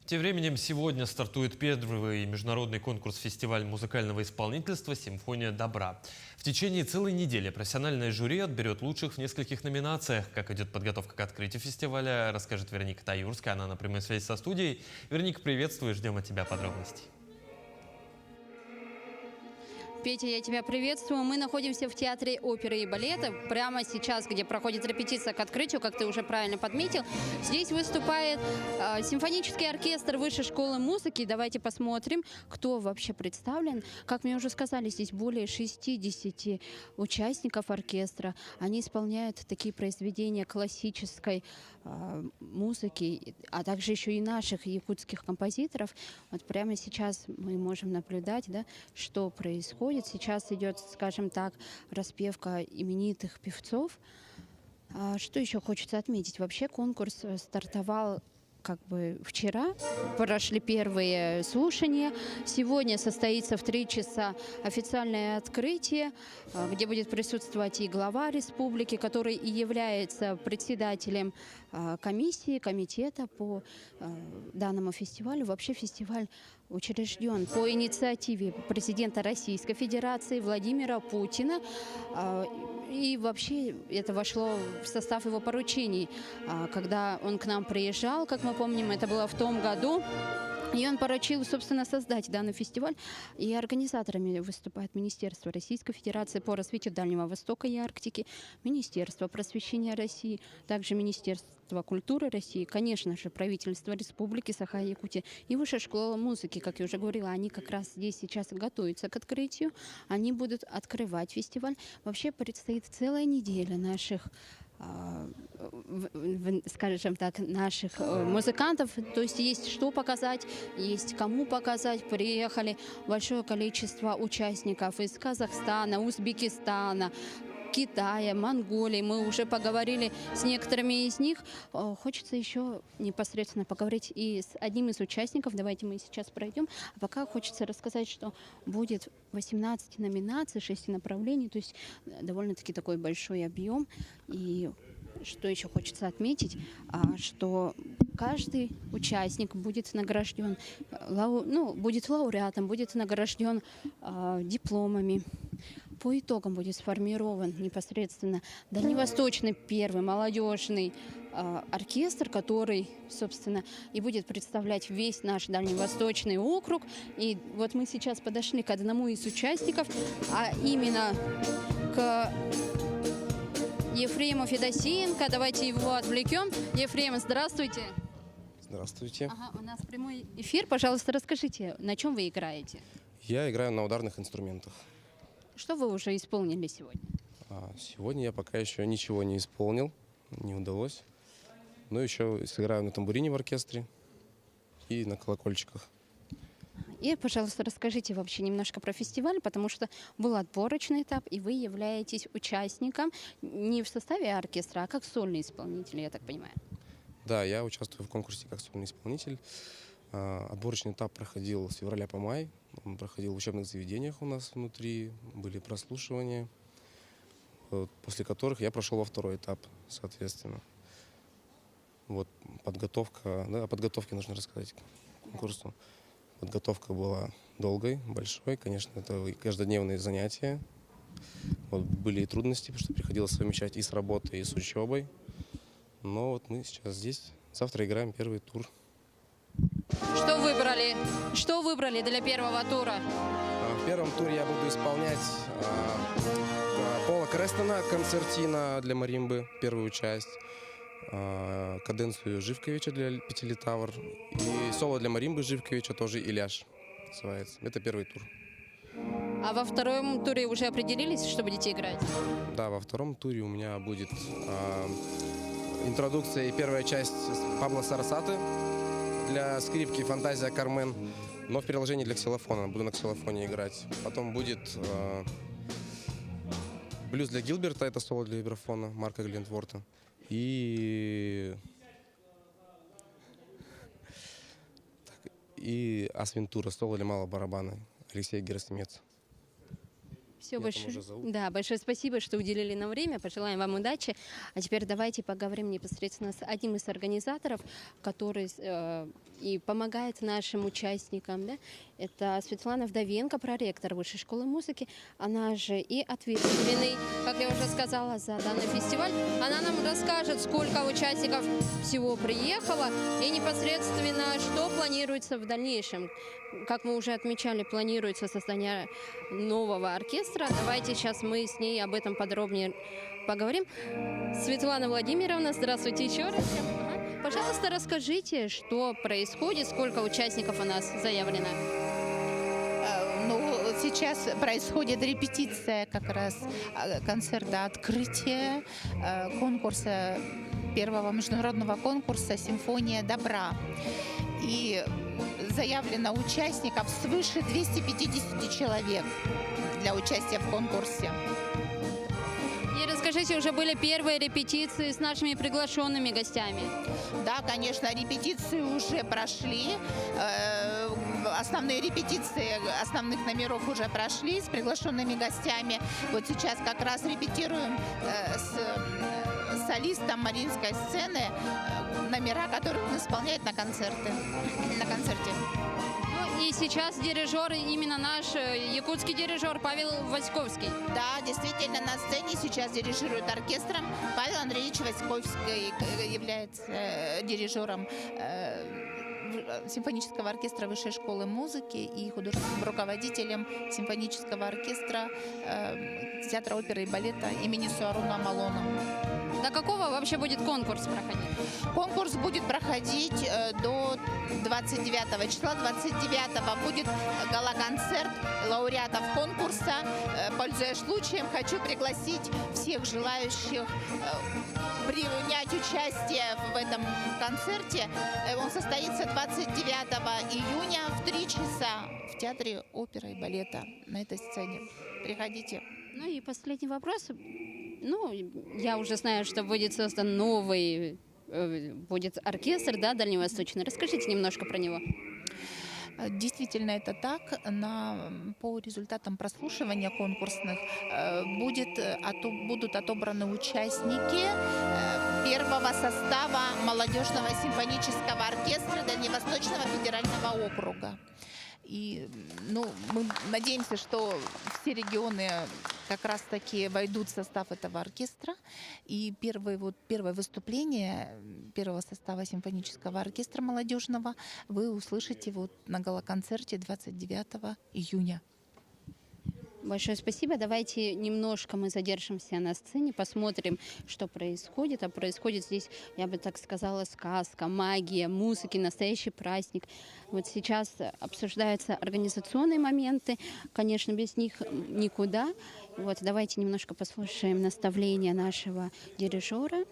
Тем временем сегодня стартует первый международный конкурс-фестиваль музыкального исполнительства «Симфония добра». В течение целой недели профессиональное жюри отберет лучших в нескольких номинациях. Как идет подготовка к открытию фестиваля, расскажет Вероника Таюрская. Она на прямой связи со студией. Вероника, приветствую, ждем от тебя подробностей. Петя, я тебя приветствую. Мы находимся в Театре оперы и балета. Прямо сейчас, где проходит репетиция к открытию, как ты уже правильно подметил. Здесь выступает симфонический оркестр Высшей школы музыки. Давайте посмотрим, кто вообще представлен. Как мне уже сказали, здесь более 60 участников оркестра. Они исполняют такие произведения классической музыки, а также еще и наших якутских композиторов. Вот прямо сейчас мы можем наблюдать, да, что происходит. Сейчас идет, скажем так, распевка именитых певцов. Что еще хочется отметить? Вообще конкурс стартовал как бы вчера, прошли первые слушания. Сегодня состоится в 3 часа официальное открытие, где будет присутствовать и глава республики, который и является председателем комиссии, комитета по данному фестивалю. Вообще фестиваль учрежден по инициативе президента Российской Федерации Владимира Путина. И вообще это вошло в состав его поручений, когда он к нам приезжал, как мы помним, это было в том году. И он поручил, собственно, создать данный фестиваль. И организаторами выступает Министерство Российской Федерации по развитию Дальнего Востока и Арктики, Министерство просвещения России, также Министерство культуры России, конечно же, правительство Республики Саха-Якутия и Высшая школа музыки, как я уже говорила, они как раз здесь сейчас готовятся к открытию. Они будут открывать фестиваль. Вообще предстоит целая неделя наших, скажем так, наших музыкантов. То есть что показать, есть кому показать. Приехали большое количество участников из Казахстана, Узбекистана, Китая, Монголии. Мы уже поговорили с некоторыми из них. Хочется еще непосредственно поговорить и с одним из участников. Давайте мы сейчас пройдем. А пока хочется рассказать, что будет 18 номинаций, 6 направлений. То есть довольно-таки такой большой объем. И что еще хочется отметить, что каждый участник будет награжден, будет лауреатом, будет награжден дипломами. По итогам будет сформирован непосредственно дальневосточный первый молодежный оркестр, который, собственно, и будет представлять весь наш дальневосточный округ. И вот мы сейчас подошли к одному из участников, а именно к Ефрему Федосеенко. Давайте его отвлекем. Ефрем, здравствуйте. Здравствуйте. Ага, у нас прямой эфир. Пожалуйста, расскажите, на чем вы играете? Я играю на ударных инструментах. Что вы уже исполнили сегодня? Сегодня я пока еще ничего не исполнил, не удалось. Но еще сыграю на тамбурине в оркестре и на колокольчиках. И, пожалуйста, расскажите вообще немножко про фестиваль, потому что был отборочный этап, и вы являетесь участником не в составе оркестра, а как сольный исполнитель, я так понимаю. Да, я участвую в конкурсе как сольный исполнитель. Отборочный этап проходил с февраля по май. Он проходил в учебных заведениях у нас внутри. Были прослушивания, после которых я прошел во второй этап, соответственно. Вот подготовка, да, о подготовке нужно рассказать к конкурсу. Подготовка была долгой, большой. Конечно, это каждодневные занятия. Вот, были и трудности, потому что приходилось совмещать и с работой, и с учебой. Но вот мы сейчас здесь. Завтра играем первый тур. Что выбрали? Что выбрали для первого тура? В первом туре я буду исполнять Пола Крестона, концертина для маримбы, первую часть, каденцию Живковича для пятилитавр и соло для маримбы Живковича, тоже Иляш называется. Это первый тур. А во втором туре уже определились, что будете играть? Да, во втором туре у меня будет интродукция и первая часть Пабло Сарасаты для скрипки «Фантазия Кармен», но в приложении для ксилофона. Буду на ксилофоне играть. Потом будет блюз для Гилберта, это соло для вибрафона Марка Глентворта. И Ас Вентура, соло для малого барабана Алексея Герасимеца. Все, Меня там большое, уже зовут. да, большое спасибо, что уделили нам время. Пожелаем вам удачи. А теперь давайте поговорим непосредственно с одним из организаторов, который и помогает нашим участникам. Да? Это Светлана Вдовенко, проректор Высшей школы музыки. Она же и ответственный, как я уже сказала, за данный фестиваль. Она нам расскажет, сколько участников всего приехало и непосредственно, что планируется в дальнейшем. Как мы уже отмечали, планируется создание нового оркестра. Давайте сейчас мы с ней об этом подробнее поговорим. Светлана Владимировна, здравствуйте еще раз. Ага. Пожалуйста, расскажите, что происходит, сколько участников у нас заявлено. Ну, сейчас происходит репетиция как раз концерта открытия конкурса, первого международного конкурса «Симфония добра». И заявлено участников свыше 250 человек для участия в конкурсе. И расскажите, уже были первые репетиции с нашими приглашенными гостями? Да, конечно, репетиции уже прошли. Основные репетиции основных номеров уже прошли с приглашенными гостями. Вот сейчас как раз репетируем с солистом Мариинской сцены номера, которые он исполняет на концерте. Ну и сейчас дирижер, именно наш якутский дирижер Павел Васьковский. Да, действительно, на сцене сейчас дирижирует оркестром. Павел Андреевич Васьковский является дирижером симфонического оркестра Высшей школы музыки и художественным руководителем симфонического оркестра театра оперы и балета имени Суаруна Малона. До какого вообще будет конкурс проходить? Конкурс будет проходить до 29 числа. 29 будет гала-концерт лауреатов конкурса. Пользуясь случаем, хочу пригласить всех желающих принять участие в этом концерте. Он состоится 29 июня в 3 часа в театре оперы и балета на этой сцене. Приходите. Ну и последний вопрос. Ну, я уже знаю, что будет создан новый будет оркестр, да, дальневосточный. Расскажите немножко про него. Действительно, это так. По результатам прослушивания конкурсных будут отобраны участники первого состава молодежного симфонического оркестра Дальневосточного федерального округа. И мы надеемся, что все регионы как раз-таки войдут в состав этого оркестра. И первое выступление первого состава симфонического оркестра молодежного вы услышите на гала-концерте 29 июня. Большое спасибо. Давайте немножко мы задержимся на сцене, посмотрим, что происходит. А происходит здесь, я бы так сказала, сказка, магия, музыки, настоящий праздник. Вот сейчас обсуждаются организационные моменты. Конечно, без них никуда. Вот давайте немножко послушаем наставления нашего дирижера.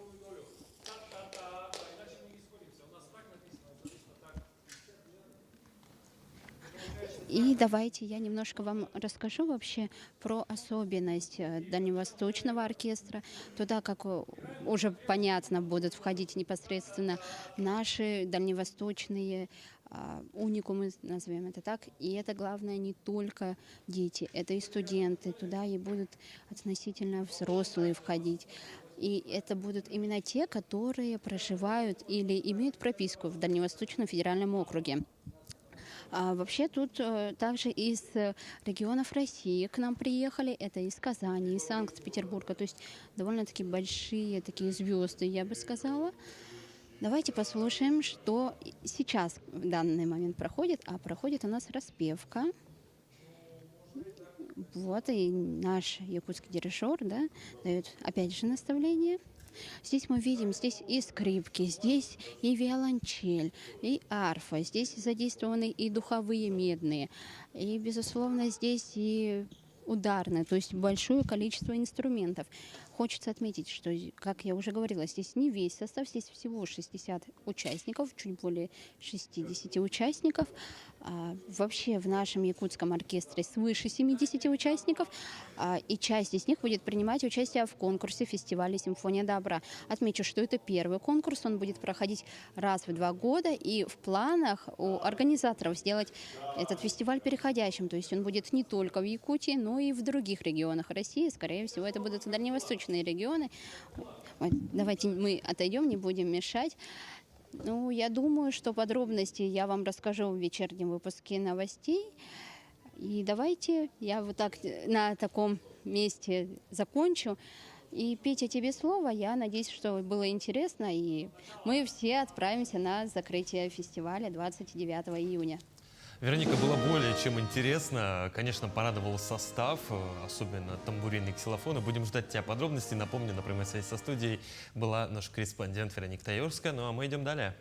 И давайте я немножко вам расскажу вообще про особенность Дальневосточного оркестра. Туда, как уже понятно, будут входить непосредственно наши дальневосточные уникумы, назовем это так. И это, главное, не только дети, это и студенты. Туда и будут относительно взрослые входить. И это будут именно те, которые проживают или имеют прописку в Дальневосточном федеральном округе. Вообще тут также из регионов России к нам приехали. Это из Казани, из Санкт-Петербурга. То есть довольно-таки большие такие звезды, я бы сказала. Давайте послушаем, что сейчас в данный момент проходит. А проходит у нас распевка. Вот и наш якутский дирижер, да, дает опять же наставление. Здесь мы видим, здесь и скрипки, здесь и виолончель, и арфа, здесь задействованы и духовые медные, и, безусловно, здесь и ударные, то есть большое количество инструментов. Хочется отметить, что, как я уже говорила, здесь не весь состав, здесь всего 60 участников, чуть более 60 участников. Вообще в нашем якутском оркестре свыше 70 участников, и часть из них будет принимать участие в конкурсе фестиваля «Симфония добра». Отмечу, что это первый конкурс, он будет проходить раз в 2 года, и в планах у организаторов сделать этот фестиваль переходящим, то есть он будет не только в Якутии, но и в других регионах России. Скорее всего, это будут дальневосточные регионы. Вот, давайте мы отойдем, не будем мешать. Ну, я думаю, что подробности я вам расскажу в вечернем выпуске новостей. И давайте я вот так на таком месте закончу. И, Петя, тебе слово. Я надеюсь, что было интересно, и мы все отправимся на закрытие фестиваля 29 июня. Вероника, было более чем интересно. Конечно, порадовал состав, особенно тамбурины и ксилофоны. Будем ждать тебя подробностей. Напомню, на прямой связи со студией была наш корреспондент Вероника Таевская. Ну а мы идем далее.